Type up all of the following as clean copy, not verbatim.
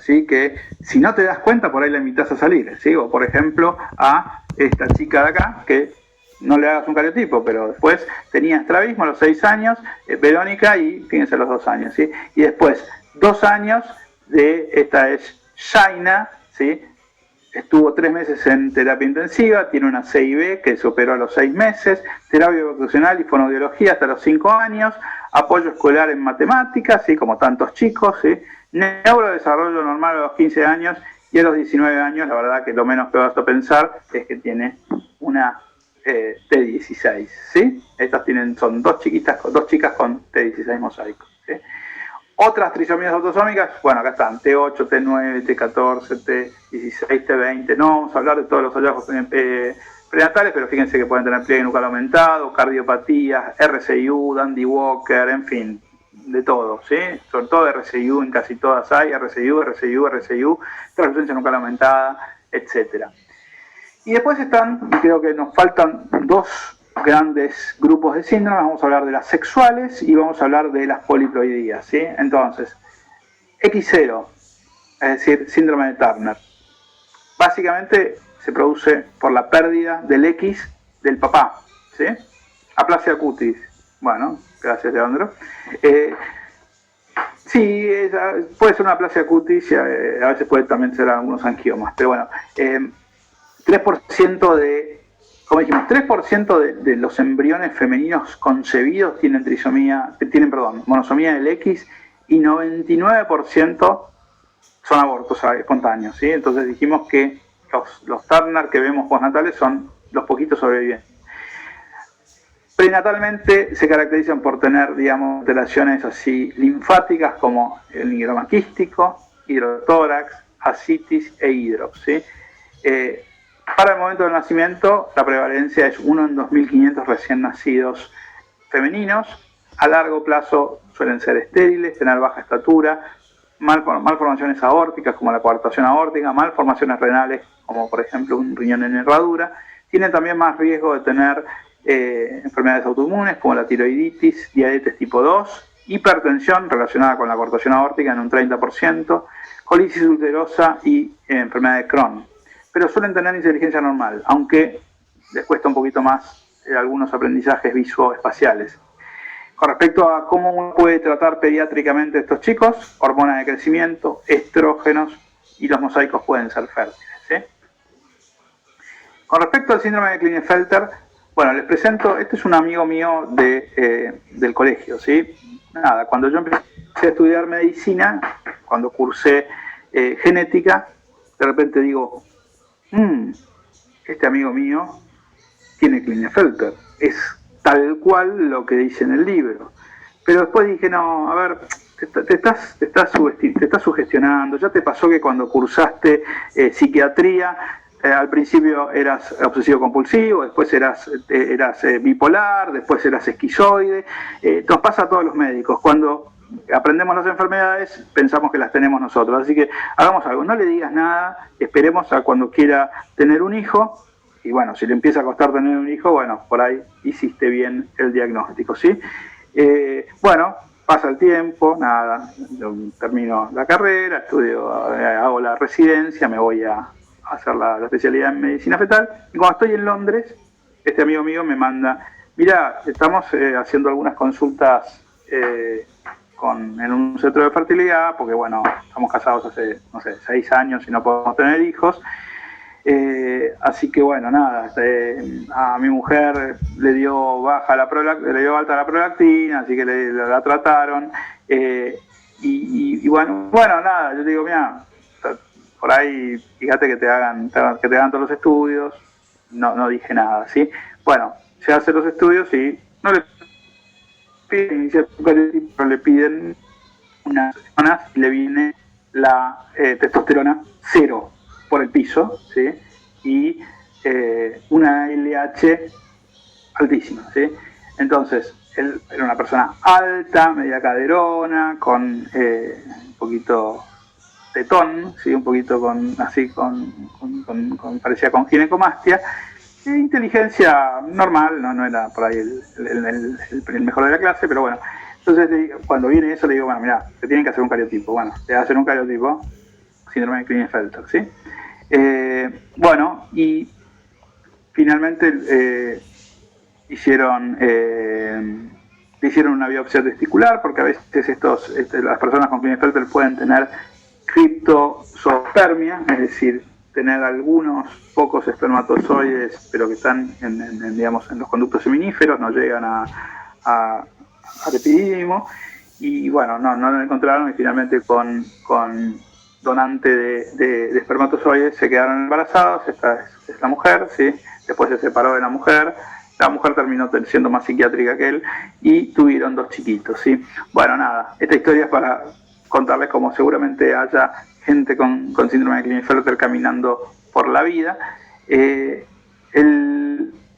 ¿sí? Que si no te das cuenta, por ahí la invitas a salir, ¿sí? O por ejemplo, a esta chica de acá, que no le hagas un cariotipo, pero después tenía estrabismo a los 6 años, Verónica, y fíjense los 2 años, ¿sí? Y después 2 años de, esta es Shaina, ¿sí? Estuvo 3 meses en terapia intensiva, tiene una CIB que se operó a los 6 meses, terapia vocacional y fonoaudiología hasta los 5 años, apoyo escolar en matemáticas, ¿sí? Como tantos chicos, ¿sí? Neurodesarrollo normal a los 15 años y a los 19 años, la verdad que lo menos que vas a pensar es que tiene una T16, ¿sí? Estas son dos chicas con T16 mosaicos, ¿sí? Otras trisomías autosómicas, bueno, acá están, T8, T9, T14, T16, T20, no vamos a hablar de todos los hallazgos prenatales, pero fíjense que pueden tener pliegue nucal aumentado, cardiopatías, RCIU, Dandy Walker, en fin, de todo, ¿sí? Sobre todo RCIU, en casi todas hay, RCIU, translucencia nucal aumentada, etc. Y después están, creo que nos faltan 2 grandes grupos de síndromes. Vamos a hablar de las sexuales y vamos a hablar de las poliploidías, ¿sí? Entonces, X0, es decir, síndrome de Turner, básicamente se produce por la pérdida del X del papá, ¿sí? Aplasia cutis. Bueno, gracias, Leandro. Sí, puede ser una aplasia cutis, a veces puede también ser algunos angiomas, pero bueno, 3% de, como dijimos, 3% de los embriones femeninos concebidos tienen monosomía del X, y 99% son abortos espontáneos, ¿sí? Entonces dijimos que los Turner que vemos postnatales son los poquitos sobrevivientes. Prenatalmente se caracterizan por tener, digamos, alteraciones así linfáticas como el nigroma quístico, hidrotórax, ascitis e hidrops, ¿sí? Para el momento del nacimiento, la prevalencia es 1 en 2.500 recién nacidos femeninos. A largo plazo suelen ser estériles, tener baja estatura, malformaciones aórticas como la coartación aórtica, malformaciones renales como por ejemplo un riñón en herradura. Tienen también más riesgo de tener enfermedades autoinmunes como la tiroiditis, diabetes tipo 2, hipertensión relacionada con la coartación aórtica en un 30%, colitis ulcerosa y enfermedad de Crohn. Pero suelen tener inteligencia normal, aunque les cuesta un poquito más algunos aprendizajes visoespaciales. Con respecto a cómo uno puede tratar pediátricamente a estos chicos, hormonas de crecimiento, estrógenos, y los mosaicos pueden ser fértiles, ¿sí? Con respecto al síndrome de Klinefelter, bueno, les presento, este es un amigo mío del colegio, ¿sí? Nada, cuando yo empecé a estudiar medicina, cuando cursé genética, de repente digo, este amigo mío tiene Klinefelter, es tal cual lo que dice en el libro. Pero después dije, no, a ver, te estás sugestionando. Ya te pasó que cuando cursaste psiquiatría, al principio eras obsesivo compulsivo, después eras bipolar, después eras esquizoide. Nos pasa a todos los médicos. Cuando aprendemos las enfermedades, pensamos que las tenemos nosotros. Así que hagamos algo, no le digas nada, esperemos a cuando quiera tener un hijo. Y bueno, si le empieza a costar tener un hijo, bueno, por ahí hiciste bien el diagnóstico, ¿sí? Bueno, pasa el tiempo, nada, termino la carrera, estudio, hago la residencia, me voy a hacer la especialidad en medicina fetal, y cuando estoy en Londres, este amigo mío me manda, mira, estamos haciendo algunas consultas en un centro de fertilidad, porque bueno, estamos casados hace, no sé, 6 años y no podemos tener hijos. Así que bueno, nada, a mi mujer le dio alta la prolactina, así que la trataron, y bueno, nada, yo digo, mira, por ahí fíjate que te hagan todos los estudios. No dije nada, ¿sí? Bueno, se hacen los estudios y no le piden pero le piden unas semanas y le viene la testosterona 0 por el piso, ¿sí? Y una LH altísima, ¿sí? Entonces, él era una persona alta, media caderona, con un poquito tetón, ¿sí? Un poquito parecía con ginecomastia, inteligencia normal, no era por ahí el mejor de la clase, pero bueno, Entonces, cuando viene eso, le digo, bueno, mira, te tienen que hacer un cariotipo. Bueno, te hacen un cariotipo, síndrome de Klinefelter, ¿sí? Bueno, y finalmente le hicieron una biopsia testicular, porque a veces las personas con Klinefelter pueden tener criptospermia, es decir, tener algunos pocos espermatozoides, pero que están digamos, en los conductos seminíferos, no llegan al epidídimo, y bueno, no lo encontraron, y finalmente con donante de espermatozoides se quedaron embarazados. Esta es la mujer, ¿sí? Después se separó de la mujer terminó siendo más psiquiátrica que él, y tuvieron 2 chiquitos, ¿sí? Bueno, nada, esta historia es para contarles cómo seguramente haya gente con síndrome de Klinefelter caminando por la vida.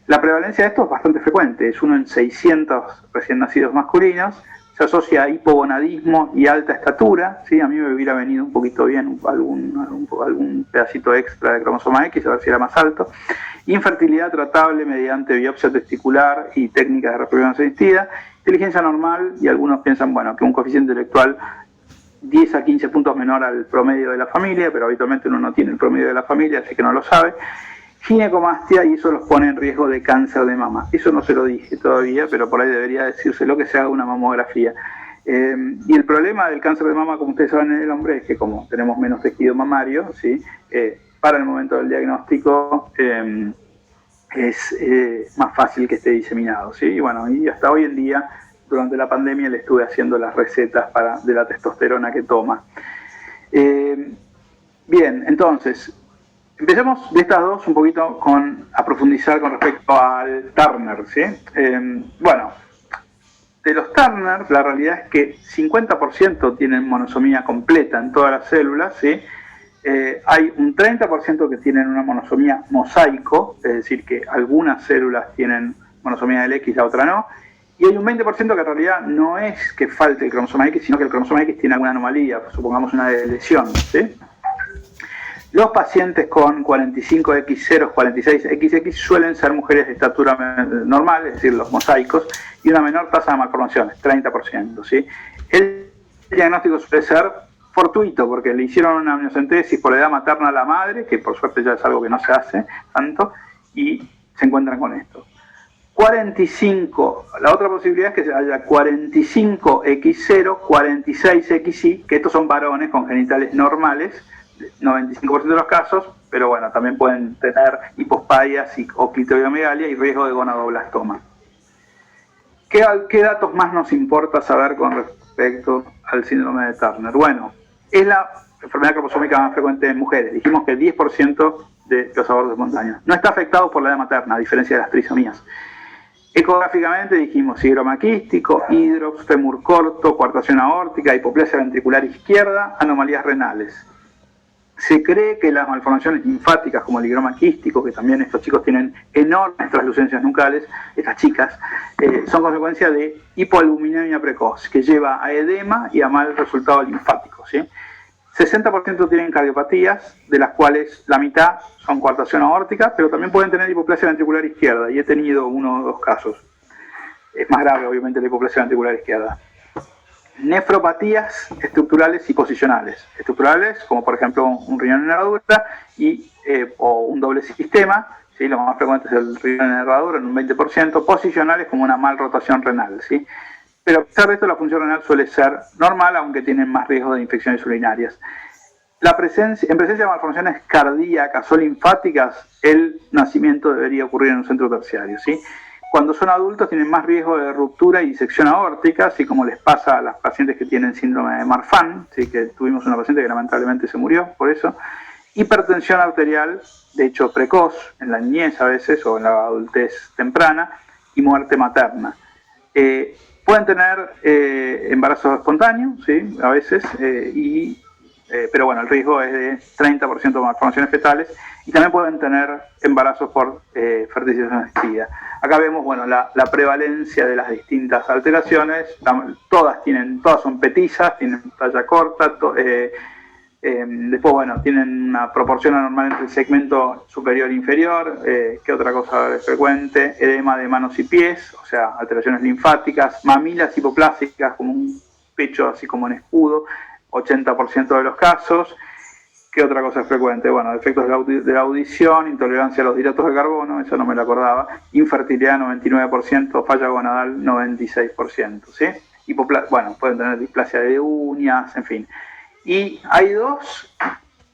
La prevalencia de esto es bastante frecuente, es 1 en 600 recién nacidos masculinos. Se asocia a hipogonadismo y alta estatura, ¿sí? A mí me hubiera venido un poquito bien algún pedacito extra de cromosoma X, a ver si era más alto. Infertilidad tratable mediante biopsia testicular y técnicas de reproducción asistida. Inteligencia normal, y algunos piensan, bueno, que un coeficiente intelectual 10 a 15 puntos menor al promedio de la familia, pero habitualmente uno no tiene el promedio de la familia, así que no lo sabe. Ginecomastia, y eso los pone en riesgo de cáncer de mama. Eso no se lo dije todavía, pero por ahí debería decírselo, que se haga una mamografía. Y el problema del cáncer de mama, como ustedes saben en el hombre, es que como tenemos menos tejido mamario, ¿sí? Para el momento del diagnóstico es más fácil que esté diseminado, ¿sí? Y bueno, y hasta hoy en día, durante la pandemia, le estuve haciendo las recetas de la testosterona que toma. Bien, entonces, empecemos de estas dos un poquito a profundizar con respecto al Turner, ¿sí? Bueno, de los Turner, la realidad es que 50% tienen monosomía completa en todas las células, ¿sí? Hay un 30% que tienen una monosomía mosaico, es decir, que algunas células tienen monosomía del X, la otra no, y hay un 20% que en realidad no es que falte el cromosoma X, sino que el cromosoma X tiene alguna anomalía, supongamos una lesión, ¿sí? Los pacientes con 45X0, 46XX suelen ser mujeres de estatura normal, es decir, los mosaicos, y una menor tasa de malformaciones, 30%, ¿sí? El diagnóstico suele ser fortuito, porque le hicieron una amniocentesis por edad materna a la madre, que por suerte ya es algo que no se hace tanto, y se encuentran con esto. 45, la otra posibilidad es que haya 45X0, 46XY, que estos son varones con genitales normales, 95% de los casos, pero bueno, también pueden tener hipospadias o clitoridomegalia y riesgo de gonadoblastoma. ¿Qué datos más nos importa saber con respecto al síndrome de Turner? Bueno, es la enfermedad cromosómica más frecuente en mujeres. Dijimos que el 10% de los abortos espontáneos. No está afectado por la edad materna, a diferencia de las trisomías. Ecográficamente dijimos síndrome quístico, hidrops, fémur corto, coartación aórtica, hipoplasia ventricular izquierda, anomalías renales. Se cree que las malformaciones linfáticas, como el higroma quístico, que también estos chicos tienen enormes translucencias nucleares, estas chicas, son consecuencia de hipoalbuminemia precoz, que lleva a edema y a mal resultado linfático, ¿sí? 60% tienen cardiopatías, de las cuales la mitad son coartación aórtica, pero también pueden tener hipoplasia ventricular izquierda, y he tenido 1 o 2 casos. Es más grave, obviamente, la hipoplasia ventricular izquierda. Nefropatías estructurales y posicionales. Estructurales, como por ejemplo un riñón en herradura o un doble sistema, ¿sí? Lo más frecuente es el riñón en herradura, en un 20%. Posicionales, como una mal rotación renal, ¿sí? Pero a pesar de esto, la función renal suele ser normal, aunque tienen más riesgo de infecciones urinarias. En presencia de malformaciones cardíacas o linfáticas, el nacimiento debería ocurrir en un centro terciario, ¿sí? Cuando son adultos tienen más riesgo de ruptura y disección aórtica, así como les pasa a las pacientes que tienen síndrome de Marfan, ¿sí? Que tuvimos una paciente que lamentablemente se murió por eso. Hipertensión arterial, de hecho precoz, en la niñez a veces, o en la adultez temprana, y muerte materna. Pueden tener embarazo espontáneo, ¿sí? A veces, pero bueno, el riesgo es de 30% de malformaciones fetales, y también pueden tener embarazos por fertilización asistida. Acá vemos, bueno, la prevalencia de las distintas alteraciones. Todas son petizas, tienen talla corta, Después, bueno, tienen una proporción anormal entre el segmento superior e inferior. ¿Qué otra cosa es frecuente? Edema de manos y pies, o sea, alteraciones linfáticas, mamilas hipoplásticas, como un pecho así como en escudo, 80% de los casos. ¿Qué otra cosa es frecuente? Bueno, defectos de la audición, intolerancia a los hidratos de carbono, eso no me lo acordaba, infertilidad 99%, falla gonadal 96%, ¿sí? Bueno, pueden tener displasia de uñas, en fin. Y hay dos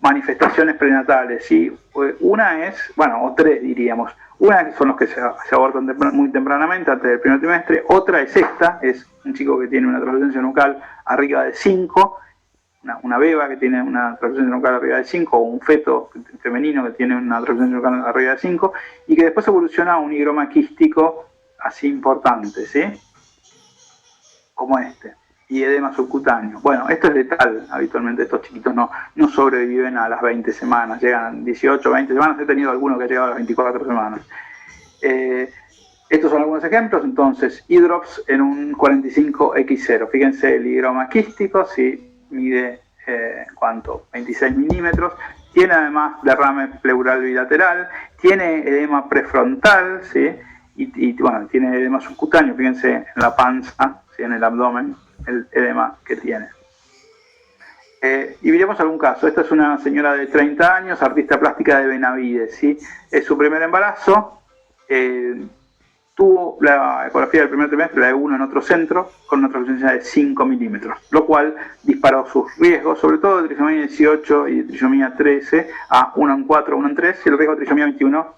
manifestaciones prenatales, ¿sí? Una es, bueno, o tres diríamos. Una son los que se abortan muy tempranamente, antes del primer trimestre. Otra es esta, es un chico que tiene una translucencia nucal arriba de 5, una beba que tiene una translucencia nucal arriba de 5, o un feto femenino que tiene una translucencia nucal arriba de 5, y que después evoluciona a un higroma quístico así importante, ¿sí? Como este. Y edema subcutáneo. Bueno, esto es letal habitualmente, estos chiquitos no sobreviven a las 20 semanas, llegan a 18, 20 semanas, he tenido alguno que ha llegado a las 24 semanas. Estos son algunos ejemplos, entonces, hidrops en un 45X0, fíjense el higroma quístico, si mide, ¿cuánto? 26 milímetros, tiene además derrame pleural bilateral, tiene edema prefrontal, ¿sí? Y bueno, tiene edema subcutáneo, fíjense en la panza, ¿sí? En el abdomen, el edema que tiene. Y miremos algún caso. Esta es una señora de 30 años, artista plástica de Benavides, ¿sí? Es su primer embarazo, tuvo la ecografía del primer trimestre, la de 1 en otro centro, con una translucencia de 5 milímetros, lo cual disparó sus riesgos, sobre todo de trisomía 18 y de trisomía 13, a 1 en 4, 1 en 3, y el riesgo de trisomía 21,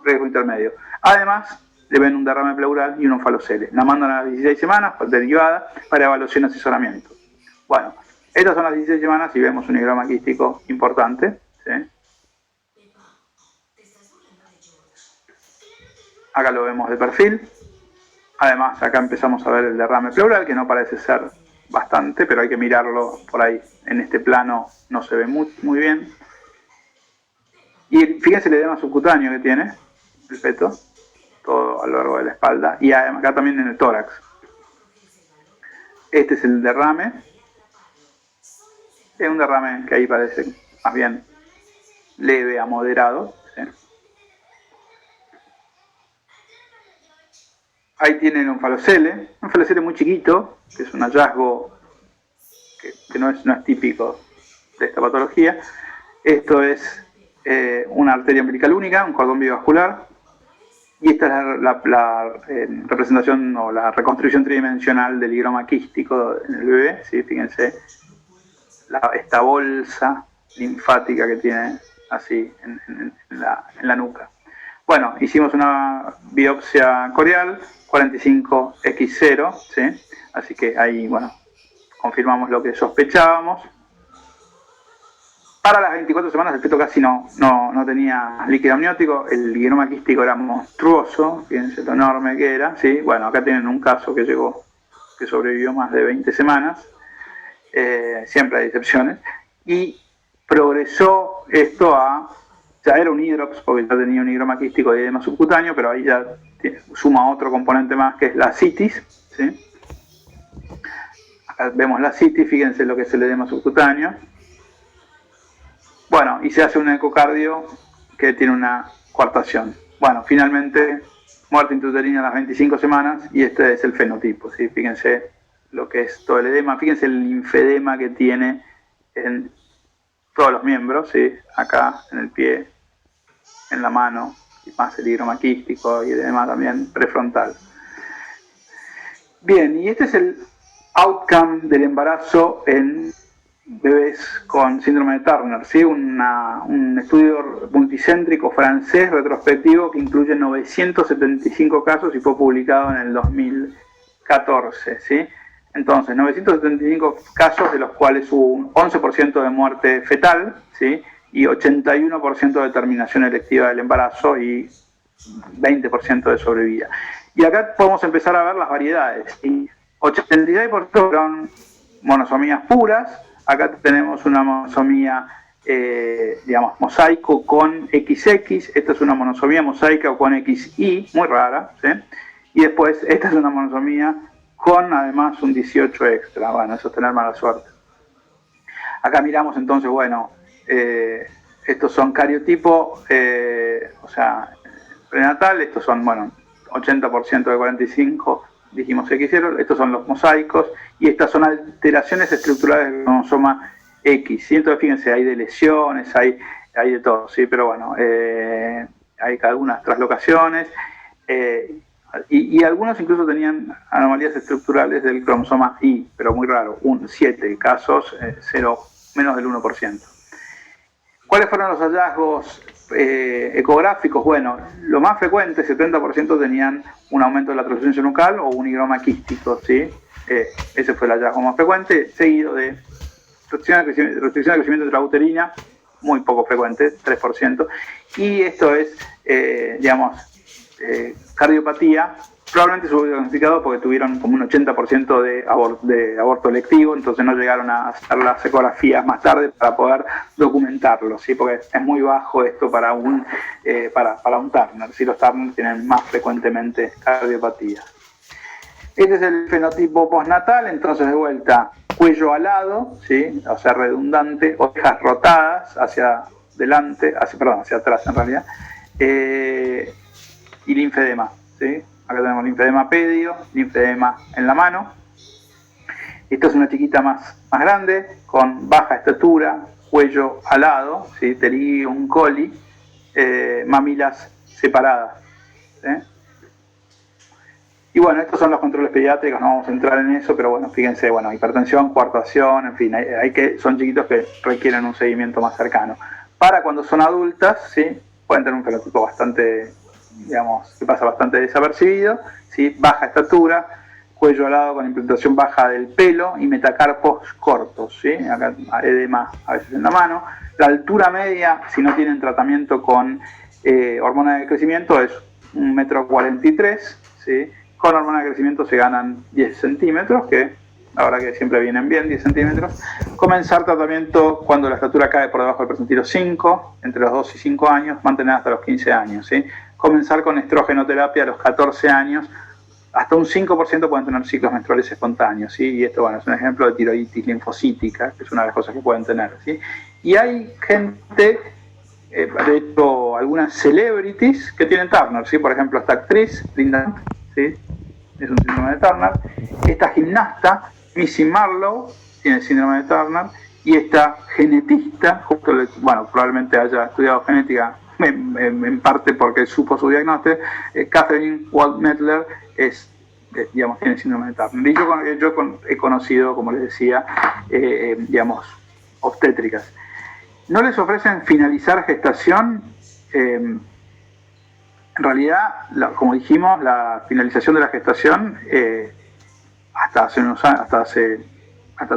riesgo intermedio. Además, le ven un derrame pleural y un onfalocele. La mandan a las 16 semanas, derivada, para evaluación y asesoramiento. Bueno, estas son las 16 semanas y vemos un higroma quístico importante, ¿sí? Acá lo vemos de perfil. Además, acá empezamos a ver el derrame pleural, que no parece ser bastante, pero hay que mirarlo por ahí. En este plano no se ve muy bien. Y fíjense el edema subcutáneo que tiene el feto, todo a lo largo de la espalda, y acá también en el tórax. Este es el derrame. Es un derrame que ahí parece más bien leve a moderado, ¿sí? Ahí tienen un onfalocele muy chiquito, que es un hallazgo que no es típico de esta patología. Esto es una arteria umbilical única, un cordón bivascular, y esta es la representación o la reconstrucción tridimensional del higroma quístico en el bebé, ¿sí? Fíjense esta bolsa linfática que tiene así en la nuca. Bueno, hicimos una biopsia corial, 45X0, ¿sí? Así que ahí, bueno, confirmamos lo que sospechábamos. Para las 24 semanas el feto casi no tenía líquido amniótico, el higroma quístico era monstruoso, fíjense lo enorme que era, ¿sí? Bueno, acá tienen un caso que sobrevivió más de 20 semanas, siempre hay excepciones, y progresó esto ya era un hidrops, porque ya tenía un higroma quístico y edema subcutáneo, pero ahí ya suma otro componente más, que es la citis, ¿sí? Acá vemos la citis, fíjense lo que es el edema subcutáneo. Bueno, y se hace un ecocardio que tiene una coartación. Bueno, finalmente, muerte intrauterina a las 25 semanas, y este es el fenotipo, ¿sí? Fíjense lo que es todo el edema, fíjense el linfedema que tiene en todos los miembros, ¿sí? Acá en el pie, en la mano, y más el higroma quístico y el edema también prefrontal. Bien, y este es el outcome del embarazo en bebés con síndrome de Turner, ¿sí? Un estudio multicéntrico francés retrospectivo que incluye 975 casos y fue publicado en el 2014, ¿sí? Entonces, 975 casos, de los cuales hubo un 11% de muerte fetal, ¿sí? Y 81% de terminación electiva del embarazo y 20% de sobrevida. Y acá podemos empezar a ver las variedades, ¿sí? 86% fueron monosomías puras. Acá tenemos una monosomía, digamos, mosaico con XX. Esta es una monosomía mosaica o con XY, muy rara, ¿sí? Y después, esta es una monosomía con además un 18 extra. Bueno, eso es tener mala suerte. Acá miramos entonces, bueno, estos son cariotipo, o sea, prenatal, estos son, bueno, 80% de 45, dijimos X0, estos son los mosaicos, y estas son alteraciones estructurales del cromosoma X, ¿sí? Entonces fíjense, hay de lesiones, hay de todo, ¿sí? Pero bueno, hay algunas traslocaciones, y algunos incluso tenían anomalías estructurales del cromosoma Y, pero muy raro, 7 casos, menos del 1%. ¿Cuáles fueron los hallazgos ecográficos? Bueno, lo más frecuente, 70% tenían un aumento de la translucencia nucal o un higroma quístico, ¿sí? Ese fue el hallazgo más frecuente, seguido de restricción de crecimiento intrauterina, muy poco frecuente, 3%, y esto es, cardiopatía, probablemente se hubo diagnosticado porque tuvieron como un 80% de aborto electivo, entonces no llegaron a hacer las ecografías más tarde para poder documentarlo, ¿sí? Porque es muy bajo esto para un Turner, ¿sí? Los Turner tienen más frecuentemente cardiopatía. Este es el fenotipo postnatal, entonces de vuelta, cuello alado, ¿sí? O sea, redundante, orejas rotadas hacia atrás en realidad, y linfedema, ¿sí? Acá tenemos linfedema pedio, linfedema en la mano. Esta es una chiquita más grande, con baja estatura, cuello alado, ¿sí? Pterigium coli, mamilas separadas, ¿sí? Y bueno, estos son los controles pediátricos, no vamos a entrar en eso, pero bueno, fíjense, bueno, hipertensión, coartación, en fin, son chiquitos que requieren un seguimiento más cercano. Para cuando son adultas, ¿sí? Pueden tener un fenotipo bastante, que pasa bastante desapercibido, ¿sí? Baja estatura, cuello alado con implantación baja del pelo y metacarpos cortos, ¿sí? Acá edema a veces en la mano. La altura media, si no tienen tratamiento con hormona de crecimiento, es 1,43 m, ¿sí? Con hormona de crecimiento se ganan 10 centímetros, que la verdad que siempre vienen bien, 10 centímetros. Comenzar tratamiento cuando la estatura cae por debajo del percentilo 5, entre los 2 y 5 años, mantener hasta los 15 años, ¿sí? Comenzar con estrogenoterapia a los 14 años, hasta un 5% pueden tener ciclos menstruales espontáneos, ¿sí? Y esto, bueno, es un ejemplo de tiroiditis linfocítica, que es una de las cosas que pueden tener, ¿sí? Y hay gente, de hecho, algunas celebrities que tienen Turner, ¿sí? Por ejemplo, esta actriz, Linda, ¿sí? Es un síndrome de Turner. Esta gimnasta, Missy Marlowe, tiene el síndrome de Turner. Y esta genetista, bueno, probablemente haya estudiado genética en parte porque supo su diagnóstico, Catherine Waldmettler, tiene el síndrome de Turner. Y yo he conocido, como les decía, obstétricas. ¿No les ofrecen finalizar gestación? En realidad, como dijimos, la finalización de la gestación hasta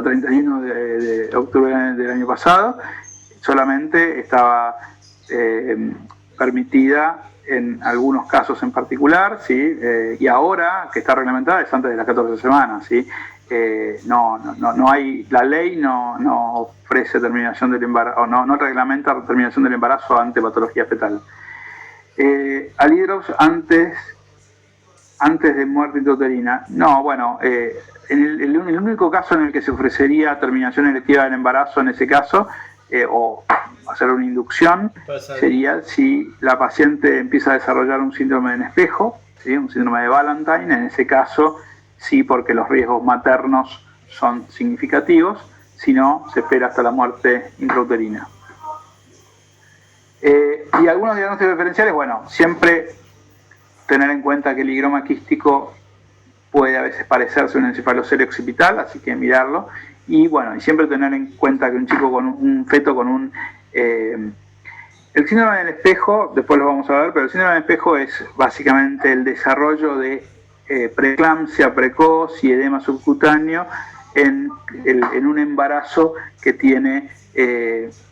31 de octubre del año pasado solamente estaba permitida en algunos casos en particular, ¿sí? Y ahora que está reglamentada es antes de las 14 semanas, ¿sí? No hay, la ley no ofrece terminación del embarazo, o no reglamenta terminación del embarazo ante patología fetal. Alhidrox antes de muerte intrauterina. No, bueno, el único caso en el que se ofrecería terminación electiva del embarazo en ese caso, o hacer una inducción, sería si la paciente empieza a desarrollar un síndrome en espejo, ¿sí? Un síndrome de Valentine. En ese caso, sí, porque los riesgos maternos son significativos, si no, se espera hasta la muerte intrauterina. Y algunos diagnósticos diferenciales, bueno, siempre tener en cuenta que el higroma quístico puede a veces parecerse a un encefalocelia occipital, así que mirarlo. Y bueno, y siempre tener en cuenta que un chico un feto con un... el síndrome del espejo, después lo vamos a ver, pero el síndrome del espejo es básicamente el desarrollo de preeclampsia precoz y edema subcutáneo en un embarazo que tiene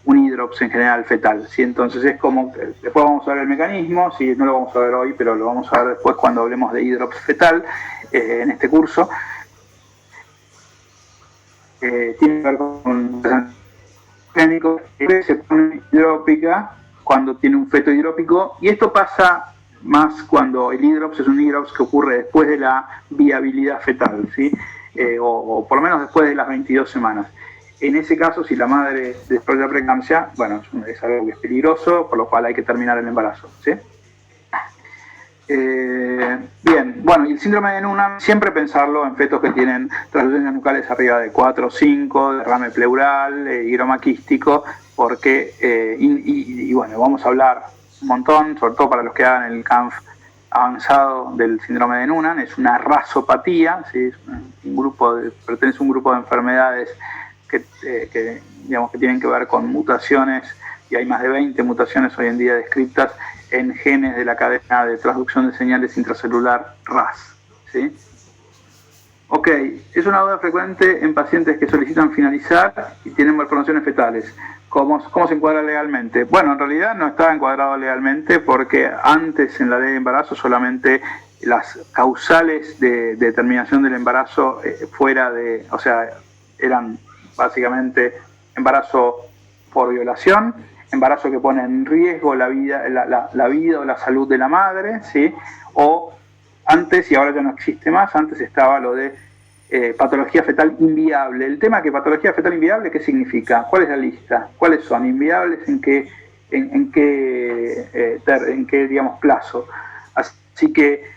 un hidrops en general fetal, ¿sí? Entonces es como, después vamos a ver el mecanismo, ¿sí? No lo vamos a ver hoy, pero lo vamos a ver después cuando hablemos de hidrops fetal en este curso. Tiene que ver con clínico, se pone hidrópica cuando tiene un feto hidrópico, y esto pasa más cuando el hidrops es un hidrops que ocurre después de la viabilidad fetal, ¿sí? O por lo menos después de las 22 semanas. En ese caso, si la madre desarrolla preeclampsia, bueno, es algo que es peligroso, por lo cual hay que terminar el embarazo, ¿sí? Bien, bueno, y el síndrome de Noonan, siempre pensarlo en fetos que tienen translucencias nucleares arriba de 4 o 5, derrame pleural, higroma quístico, porque, y bueno, vamos a hablar un montón, sobre todo para los que hagan el CANF avanzado del síndrome de Noonan. Es una rasopatía, ¿sí? Pertenece a un grupo de enfermedades que digamos, que tienen que ver con mutaciones, y hay más de 20 mutaciones hoy en día descritas en genes de la cadena de transducción de señales intracelular RAS, ¿sí? Ok, es una duda frecuente en pacientes que solicitan finalizar y tienen malformaciones fetales. ¿Cómo se encuadra legalmente? Bueno, en realidad no estaba encuadrado legalmente porque antes en la ley de embarazo solamente las causales de determinación del embarazo eran básicamente embarazo por violación, embarazo que pone en riesgo la vida o la salud de la madre, ¿sí? O antes, y ahora ya no existe más, antes estaba lo de patología fetal inviable. El tema que patología fetal inviable, ¿qué significa? ¿Cuál es la lista? ¿Cuáles son? ¿Inviables en qué digamos, plazo? Así que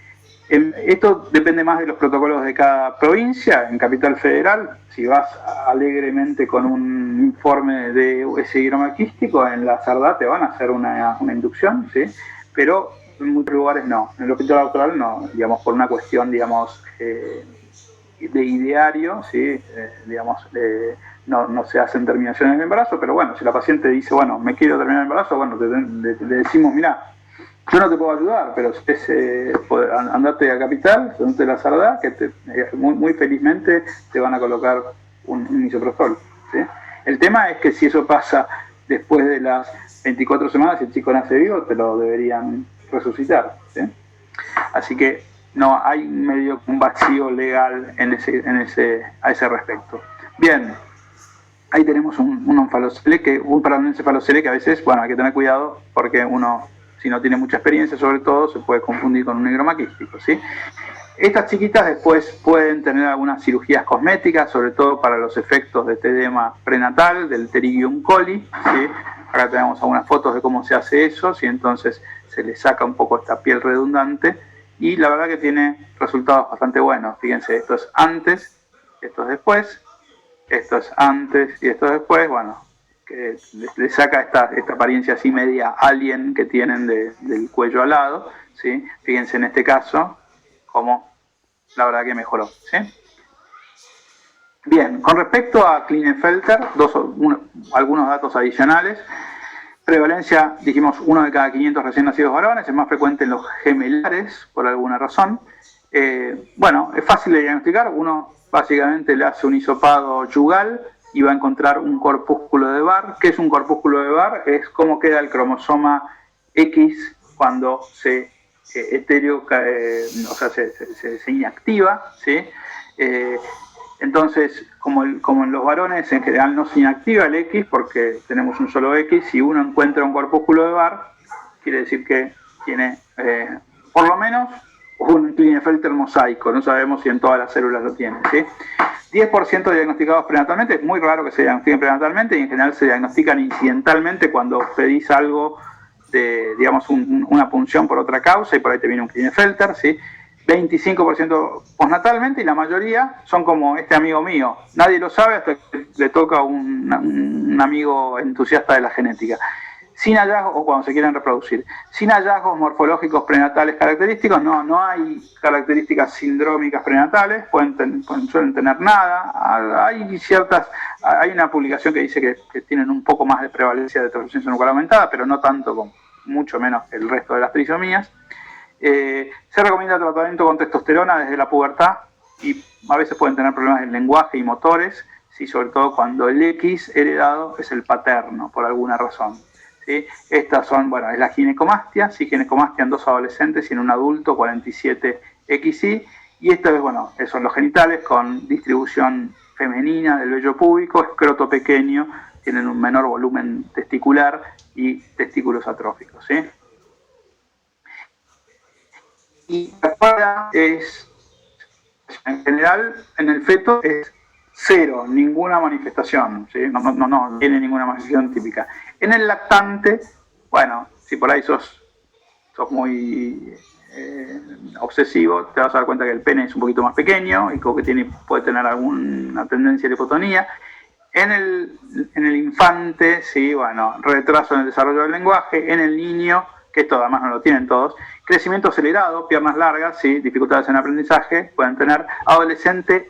esto depende más de los protocolos de cada provincia. En Capital Federal, si vas alegremente con un informe de ese higroma quístico, en la SARDA te van a hacer una inducción, ¿sí? Pero en muchos lugares no. En el hospital doctoral no, digamos, por una cuestión, digamos, de ideario, ¿sí? No se hacen terminaciones de embarazo, pero bueno, si la paciente dice, bueno, me quiero terminar el embarazo, bueno, le decimos, mira, yo no te puedo ayudar, pero andate a Capital, andate a la SARDA, que muy felizmente te van a colocar un misoprostol, ¿sí? El tema es que si eso pasa después de las 24 semanas y el chico nace vivo, te lo deberían resucitar, ¿sí? Así que no hay medio un vacío legal a ese respecto. Bien, ahí tenemos un encefalocele que a veces, bueno, hay que tener cuidado porque uno, si no tiene mucha experiencia, sobre todo, se puede confundir con un higroma quístico, ¿sí? Estas chiquitas después pueden tener algunas cirugías cosméticas, sobre todo para los efectos de este edema prenatal, del Pterigium coli, ¿sí? Acá tenemos algunas fotos de cómo se hace eso, ¿sí? Entonces se le saca un poco esta piel redundante y la verdad que tiene resultados bastante buenos. Fíjense, esto es antes, esto es después, esto es antes y esto es después. Bueno, que le saca esta apariencia así media alien que tienen del cuello alado, ¿sí? Fíjense en este caso cómo la verdad que mejoró, ¿sí? Bien, con respecto a Klinefelter, algunos datos adicionales. Prevalencia, dijimos, 1 de cada 500 recién nacidos varones, es más frecuente en los gemelares, por alguna razón. Bueno, es fácil de diagnosticar, uno básicamente le hace un hisopado yugal y va a encontrar un corpúsculo de Barr. ¿Qué es un corpúsculo de Barr? Es cómo queda el cromosoma X cuando se inactiva, ¿sí? Entonces, como en los varones en general no se inactiva el X porque tenemos un solo X, si uno encuentra un corpúsculo de Barr, quiere decir que tiene por lo menos un Klinefelter mosaico. No sabemos si en todas las células lo tiene, ¿sí? 10% diagnosticados prenatalmente, es muy raro que se diagnostiquen prenatalmente y en general se diagnostican incidentalmente cuando pedís algo de, digamos, una punción por otra causa y por ahí te viene un Klinefelter, ¿sí? 25% postnatalmente y la mayoría son como este amigo mío. Nadie lo sabe hasta que le toca un amigo entusiasta de la genética. Sin hallazgos, o cuando se quieren reproducir, sin hallazgos morfológicos prenatales característicos, no hay características sindrómicas prenatales, suelen tener nada. Hay una publicación que dice que tienen un poco más de prevalencia de transfusión nuclear aumentada, pero no tanto, como mucho menos que el resto de las trisomías. Se recomienda tratamiento con testosterona desde la pubertad y a veces pueden tener problemas en lenguaje y motores, ¿sí? Sobre todo cuando el X heredado es el paterno, por alguna razón, ¿sí? Estas son, bueno, es la ginecomastia, sí, ginecomastia en 2 adolescentes y en un adulto, 47 XY, y esto es, bueno, son los genitales con distribución femenina del vello púbico, escroto pequeño, tienen un menor volumen testicular y testículos atróficos, ¿sí? Y la cara es, en general, en el feto es cero, ninguna manifestación, ¿sí? No tiene ninguna manifestación típica. En el lactante, bueno, si por ahí sos muy obsesivo, te vas a dar cuenta que el pene es un poquito más pequeño y que puede tener alguna tendencia a la hipotonía. En el infante, sí, bueno, retraso en el desarrollo del lenguaje. En el niño, que esto además no lo tienen todos, crecimiento acelerado, piernas largas, sí, dificultades en aprendizaje, pueden tener. Adolescente,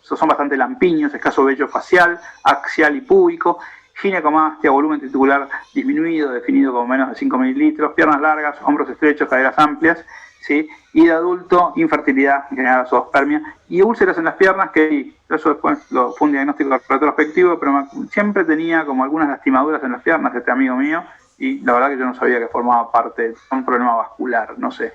son bastante lampiños, escaso vello facial, axial y púbico. Ginecomastia, volumen testicular disminuido, definido como menos de 5 mililitros, piernas largas, hombros estrechos, caderas amplias, ¿sí? Y de adulto, infertilidad, en general zoospermia, y úlceras en las piernas, que eso después fue un diagnóstico retrospectivo, pero siempre tenía como algunas lastimaduras en las piernas, este amigo mío, y la verdad que yo no sabía que formaba parte de un problema vascular, no sé.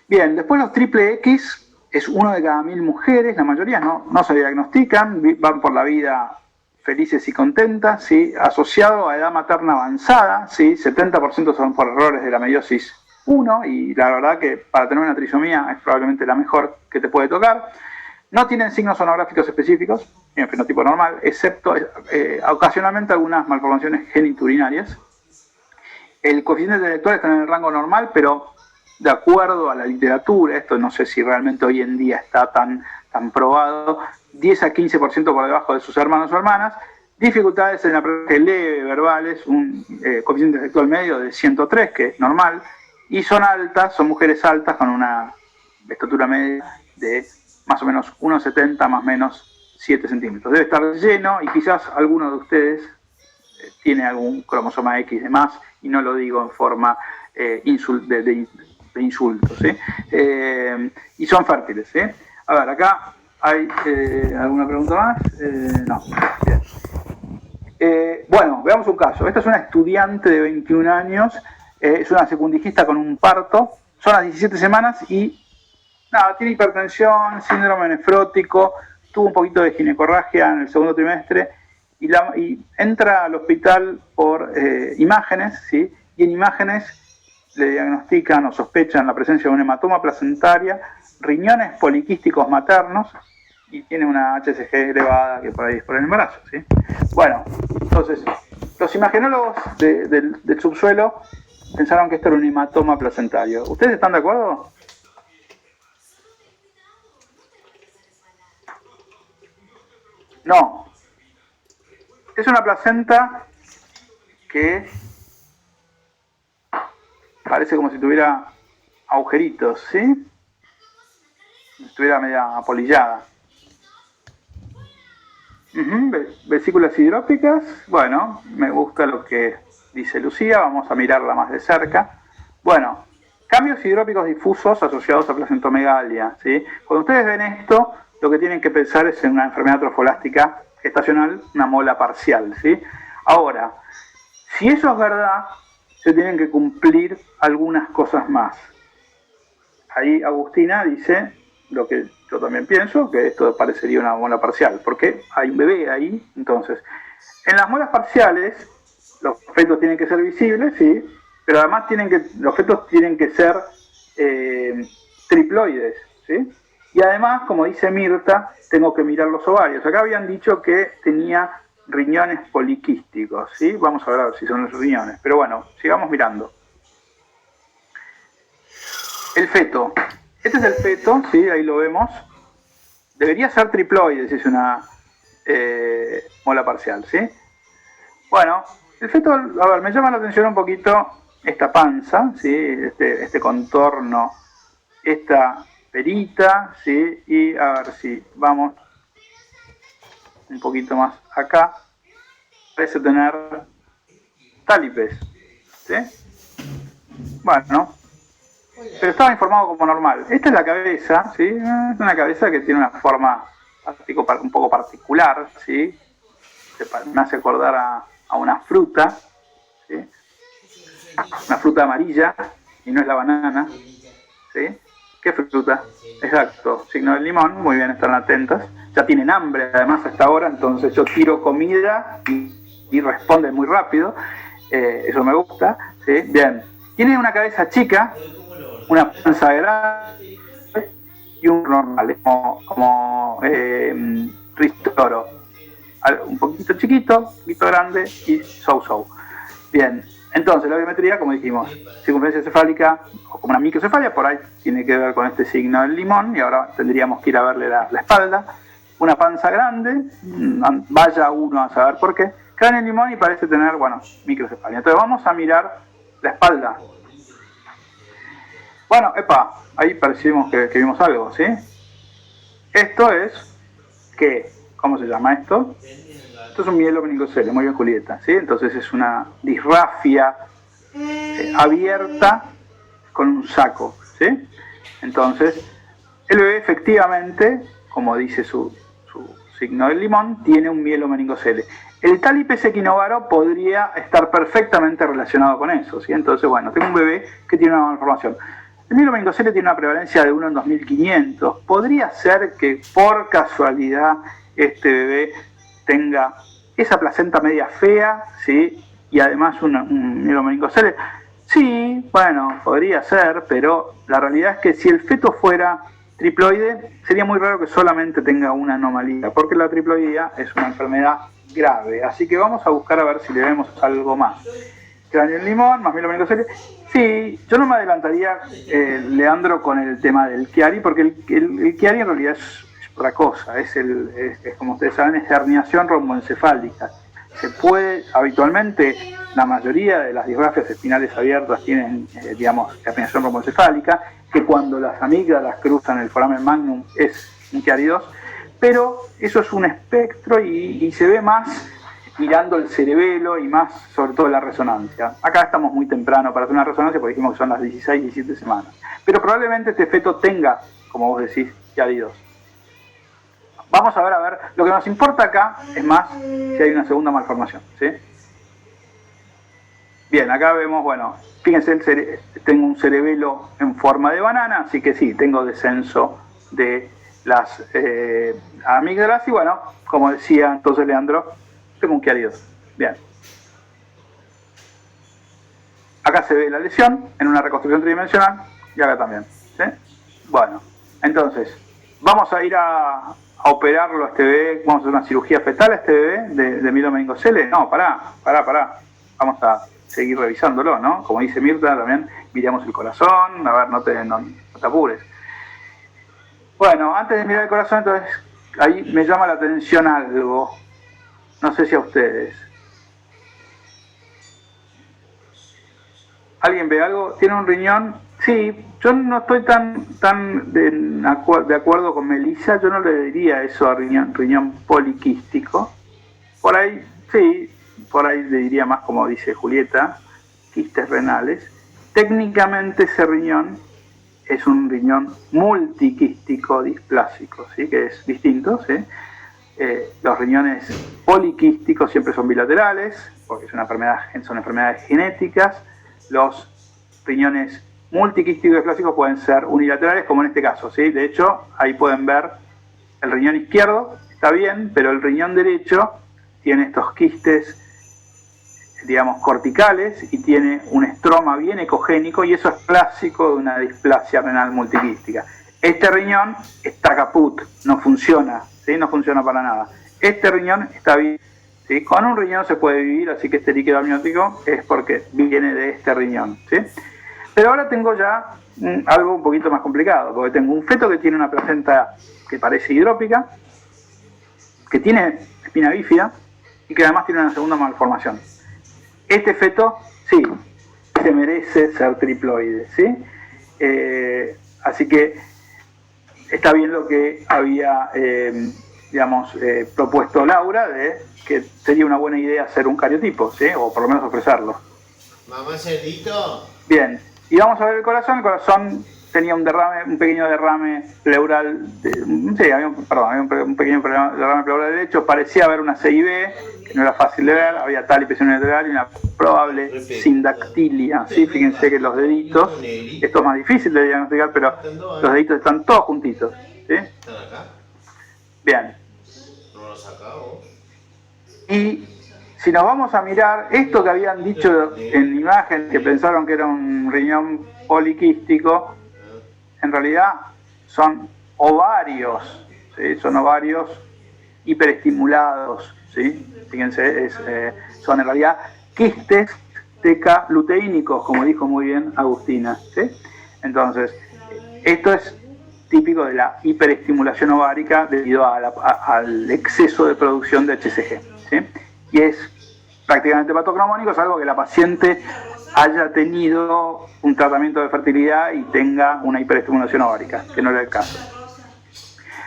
Bien, después los triple X, es 1 de cada 1000 mujeres, la mayoría no se diagnostican, van por la vida felices y contentas, ¿sí? Asociado a edad materna avanzada, ¿sí? 70% son por errores de la meiosis 1, y la verdad que para tener una trisomía es probablemente la mejor que te puede tocar. No tienen signos sonográficos específicos, en fenotipo normal, excepto ocasionalmente algunas malformaciones geniturinarias. El coeficiente intelectual está en el rango normal, pero de acuerdo a la literatura, esto no sé si realmente hoy en día está tan probado, 10 a 15% por debajo de sus hermanos o hermanas, dificultades en la aprendizaje leve, verbales, un coeficiente intelectual medio de 103, que es normal, y son mujeres altas con una estatura media de más o menos 1,70 más o menos 7 centímetros. Debe estar lleno y quizás alguno de ustedes tiene algún cromosoma X de más, y no lo digo en forma de insulto, ¿sí? Y son fértiles, ¿sí? A ver, acá hay alguna pregunta más. No. Bien. Bueno, veamos un caso. Esta es una estudiante de 21 años, es una secundijista con un parto, son las 17 semanas y nada, tiene hipertensión, síndrome nefrótico, tuvo un poquito de ginecorragia en el segundo trimestre y entra al hospital por imágenes, ¿sí? Y en imágenes le diagnostican o sospechan la presencia de un hematoma placentaria, riñones poliquísticos maternos y tiene una HCG elevada que por ahí es por el embarazo, ¿sí? Bueno, entonces, los imagenólogos del subsuelo pensaron que esto era un hematoma placentario. ¿Ustedes están de acuerdo? No. Es una placenta que parece como si tuviera agujeritos, ¿sí? Estuviera media apolillada. Vesículas hidrópicas, bueno, me gusta lo que dice Lucía, vamos a mirarla más de cerca. Bueno, cambios hidrópicos difusos asociados a placentomegalia, ¿sí? Cuando ustedes ven esto, lo que tienen que pensar es en una enfermedad trofolástica gestacional, una mola parcial, ¿sí? Ahora, si eso es verdad, se tienen que cumplir algunas cosas más. Ahí Agustina dice lo que yo también pienso, que esto parecería una mola parcial, porque hay un bebé ahí. Entonces, en las molas parciales, los fetos tienen que ser visibles, sí, pero además los fetos tienen que ser triploides, ¿sí? Y además, como dice Mirta, tengo que mirar los ovarios. Acá habían dicho que tenía riñones poliquísticos, ¿sí? Vamos a ver si son los riñones, pero bueno, sigamos mirando. El feto. Este es el feto, ¿sí? Ahí lo vemos. Debería ser triploide si es una mola parcial, ¿sí? Bueno, el feto, a ver, me llama la atención un poquito esta panza, ¿sí? Este contorno, esta perita, ¿sí? Y a ver si vamos un poquito más acá. Parece tener tálipes, ¿sí? Bueno, pero estaba informado como normal. Esta es la cabeza, ¿sí? Es una cabeza que tiene una forma un poco particular, ¿sí? Me hace acordar a una fruta, ¿sí? Una fruta amarilla, y no es la banana, ¿sí? ¿Qué fruta? Exacto, signo del limón, muy bien, están atentas. Ya tienen hambre además hasta ahora, entonces yo tiro comida y responden muy rápido. Eso me gusta, ¿sí? Bien. Tiene una cabeza chica, una panza grande y un normal, como Ristoro. Un poquito chiquito, un poquito grande y so-so. Bien, entonces la biometría, como dijimos, circunferencia cefálica o como una microcefalia, por ahí tiene que ver con este signo del limón, y ahora tendríamos que ir a verle la espalda. Una panza grande, vaya uno a saber por qué. Cráneo de limón y parece tener, bueno, microcefalia. Entonces vamos a mirar la espalda. Bueno, epa, ahí parecimos que vimos algo, ¿sí? Esto es, ¿qué? ¿Cómo se llama esto? Esto es un mielomeningocele, muy bien Julieta, ¿sí? Entonces es una disrafia abierta con un saco, ¿sí? Entonces, el bebé efectivamente, como dice su signo del limón, tiene un mielomeningocele. El Talipes equinovaro podría estar perfectamente relacionado con eso, ¿sí? Entonces, bueno, tengo un bebé que tiene una malformación. El mielomeningocele tiene una prevalencia de 1 en 2500. Podría ser que por casualidad este bebé tenga esa placenta media fea, ¿sí? Y además un mielomeningocele. Sí, bueno, podría ser, pero la realidad es que si el feto fuera triploide, sería muy raro que solamente tenga una anomalía, porque la triploidía es una enfermedad grave. Así que vamos a buscar a ver si le vemos algo más. Cráneo en limón, más mielomeningocele. Sí, yo no me adelantaría, Leandro, con el tema del Chiari, porque el Chiari en realidad es otra cosa, es como ustedes saben, es herniación romboencefálica. Se puede, habitualmente, la mayoría de las disgrafias espinales abiertas tienen, digamos, herniación romboencefálica, que cuando las amígdalas cruzan el foramen magnum es un Chiari 2, pero eso es un espectro y se ve más mirando el cerebelo y más sobre todo la resonancia. Acá estamos muy temprano para hacer una resonancia porque dijimos que son las 16, 17 semanas. Pero probablemente este feto tenga, como vos decís, Chiari 2. Vamos a ver, lo que nos importa acá es más si hay una segunda malformación, ¿sí? Bien, acá vemos, bueno, fíjense, tengo un cerebelo en forma de banana, así que sí, tengo descenso de las amígdalas y bueno, como decía entonces Leandro, tengo un Chiari 2. Bien. Acá se ve la lesión en una reconstrucción tridimensional y acá también, ¿sí? Bueno, entonces, vamos a ir a operarlo a este bebé, vamos a hacer una cirugía fetal a este bebé de mielomeningocele. No, pará. Vamos a seguir revisándolo, ¿no? Como dice Mirta, también miramos el corazón, a ver, no te apures. Bueno, antes de mirar el corazón, entonces, ahí me llama la atención algo. No sé si a ustedes. ¿Alguien ve algo? ¿Tiene un riñón? Sí, yo no estoy tan de acuerdo con Melissa, yo no le diría eso a riñón poliquístico. Por ahí, sí, por ahí le diría más como dice Julieta, quistes renales. Técnicamente ese riñón es un riñón multiquístico displásico, ¿sí? Que es distinto, ¿sí? Los riñones poliquísticos siempre son bilaterales, porque son enfermedades genéticas. Los riñones multiquísticos displásicos pueden ser unilaterales, como en este caso, ¿sí? De hecho, ahí pueden ver el riñón izquierdo, está bien, pero el riñón derecho tiene estos quistes, digamos, corticales y tiene un estroma bien ecogénico y eso es clásico de una displasia renal multiquística. Este riñón está caput, no funciona, ¿sí? No funciona para nada. Este riñón está bien, ¿sí? Con un riñón se puede vivir, así que este líquido amniótico es porque viene de este riñón, ¿sí? Pero ahora tengo ya algo un poquito más complicado, porque tengo un feto que tiene una placenta que parece hidrópica, que tiene espina bífida y que además tiene una segunda malformación. Este feto, sí, se merece ser triploide, ¿sí? Así que está bien lo que había, propuesto Laura, de que sería una buena idea hacer un cariotipo, ¿sí? O por lo menos ofrecerlo. ¿Mamá cerdito? Bien, y vamos a ver el corazón. El corazón tenía un pequeño derrame pleural, había un pequeño derrame pleural derecho, parecía haber una CIB, que no era fácil de ver, había talipes unilateral y una probable sindactilia, ¿sí? Fíjense que los deditos, esto es más difícil de diagnosticar, pero los deditos están todos juntitos, ¿sí? ¿Están acá? Bien. ¿No los sacamos? Y si nos vamos a mirar esto que habían dicho en imagen, que pensaron que era un riñón poliquístico, en realidad son ovarios, ¿sí? Son ovarios hiperestimulados, ¿sí? Fíjense, son en realidad quistes teca-luteínicos, como dijo muy bien Agustina, ¿sí? Entonces, esto es típico de la hiperestimulación ovárica debido al exceso de producción de HCG, ¿sí? Y es prácticamente patognomónico, salvo que la paciente haya tenido un tratamiento de fertilidad y tenga una hiperestimulación ovárica, que no era el caso.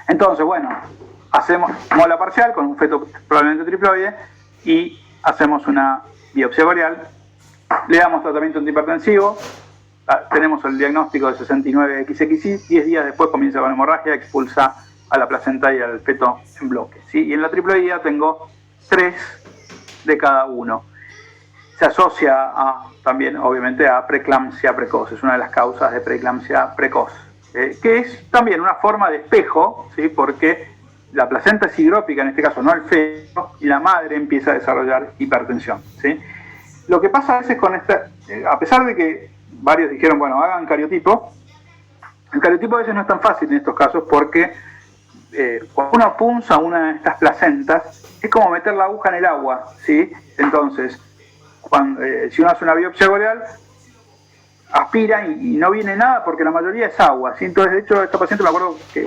Entonces, bueno, hacemos mola parcial con un feto probablemente triploide y hacemos una biopsia ovarial, le damos tratamiento antihipertensivo, tenemos el diagnóstico de 69XXI, 10 días después comienza con hemorragia, expulsa a la placenta y al feto en bloque, ¿sí? Y en la triploidía tengo 3 de cada uno. Se asocia también, obviamente, a preeclampsia precoz, es una de las causas de preeclampsia precoz, que es también una forma de espejo, ¿sí? Porque la placenta es hidrópica, en este caso no el feto, y la madre empieza a desarrollar hipertensión, ¿sí? Lo que pasa a veces con esta, a pesar de que varios dijeron, bueno, hagan cariotipo, el cariotipo a veces no es tan fácil en estos casos porque cuando uno punza una de estas placentas, es como meter la aguja en el agua, ¿sí? Entonces, si uno hace una biopsia ovarial, aspira y no viene nada porque la mayoría es agua, ¿sí? Entonces, de hecho, esta paciente me acuerdo que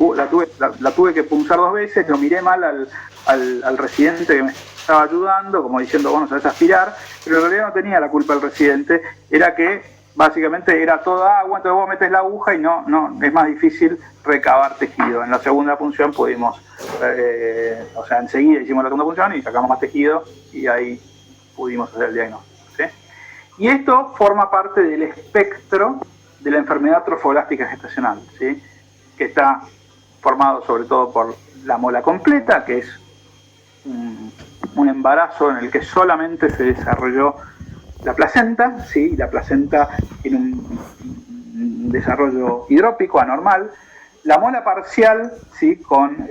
la tuve que punzar 2 veces, lo miré mal al residente que me estaba ayudando, como diciendo, bueno, sabes aspirar, pero en realidad no tenía la culpa el residente, era que básicamente era toda agua, entonces vos metes la aguja y no es más difícil recabar tejido. En la segunda punción pudimos, o sea, enseguida hicimos la segunda punción y sacamos más tejido y ahí pudimos hacer el diagnóstico, ¿sí? Y esto forma parte del espectro de la enfermedad trofoblástica gestacional, ¿sí? Que está formado sobre todo por la mola completa, que es un embarazo en el que solamente se desarrolló la placenta, ¿sí? La placenta tiene un desarrollo hidrópico anormal. La mola parcial, ¿sí? Con